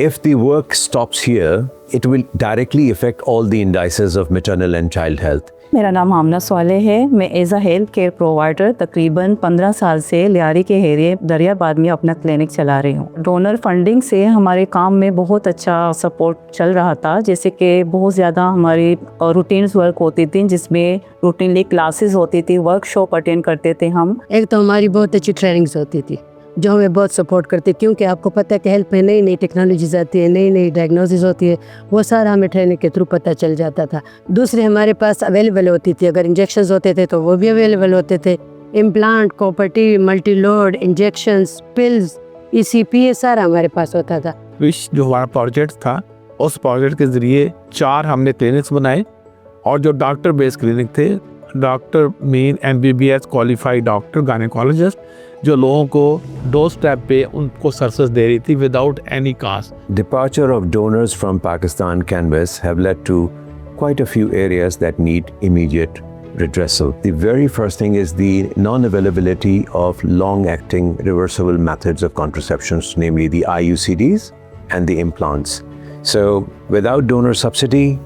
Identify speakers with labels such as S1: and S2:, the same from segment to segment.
S1: If the work stops here, it will directly affect all the indices of maternal and child health.
S2: मेरा नाम आमना स्वाले है। मैं as a health care provider तकरीबन 15 साल से लियारी के एरिया दरियाबाद में अपना क्लिनिक चला रही हूँ। डोनर फंडिंग से हमारे काम में बहुत अच्छा सपोर्ट चल रहा था, जैसे कि बहुत ज़्यादा हमारी रूटीन्स वर्क होती थी, जिसमें रूटीनली क्लासेस होती थी, वर्कशॉप अटेंड करते थे हम।
S3: एक तो हमारी बहुत अच्छी ट्रेनिंग्स होती थी जो हमें बहुत सपोर्ट करती, क्योंकि आपको पता है कि हेल्थ में नई नई टेक्नोलॉजीज आती है, नई नई डायग्नोसिस होती है, वो सारा हमें ट्रेनिंग के थ्रू पता चल जाता था। दूसरी हमारे पास अवेलेबल होती थी, अगर इंजेक्शंस होते थे तो वो भी अवेलेबल होते थे। Implant, copper T, multi load, injections, pills, ECP, ये सारा हमारे पास होता था।
S4: विश जो हमारा प्रोजेक्ट था, उस प्रोजेक्ट के ज़रिए 4 हमने क्लिनिक्स बनाए, और जो डॉक्टर बेस्ड क्लिनिक थे, doctor main MBBS qualified doctor gynaecologist, जो लोगों को डोर स्टेप पे उनको सर्विस दे रही थी without any caste.
S1: Departure of donors from Pakistan canvas have led to quite a few areas that need immediate redressal. The very first thing is the non-availability of long-acting reversible methods of contraceptions, namely the IUCDs and the implants. So without donor subsidy,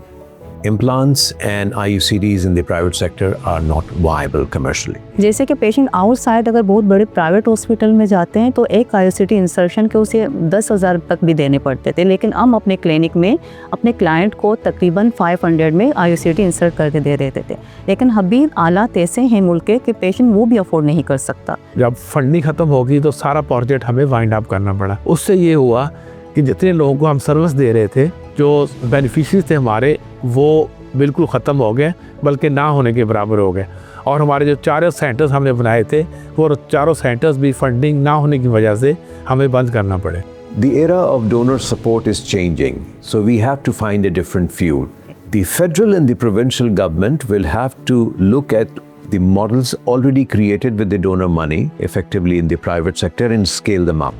S1: implants and IUCDs in the private sector are not viable commercially.
S2: जैसे कि patient outside अगर बहुत बड़े private hospital में जाते हैं तो एक IUCD इंसर्शन के उसे 10,000 तक भी देने पड़ते थे, लेकिन हम अपने क्लिनिक में अपने क्लाइंट को तकरीबन 500 में IUCD इंसर्ट करके दे देते थे। लेकिन अभी हालात ऐसे हैं मुल्क के कि पेशेंट वो भी अफोर्ड नहीं कर सकता।
S4: जब फंडिंग ख़त्म होगी तो सारा प्रोजेक्ट हमें वाइंड अप करना पड़ा। उससे ये हुआ कि जितने लोगों को हम सर्विस दे रहे थे, जो बेनिफिशरीज थे हमारे, वो बिल्कुल ख़त्म हो गए, बल्कि ना होने के बराबर हो गए। और हमारे जो 4 सेंटर्स हमने बनाए थे, वो 4 सेंटर्स भी फंडिंग ना होने की वजह से हमें बंद करना पड़े।
S1: The era of donor support is changing, so we have to find a different fuel. The federal and the provincial government will have to look at the models already created with the donor money effectively in the private sector and scale them up.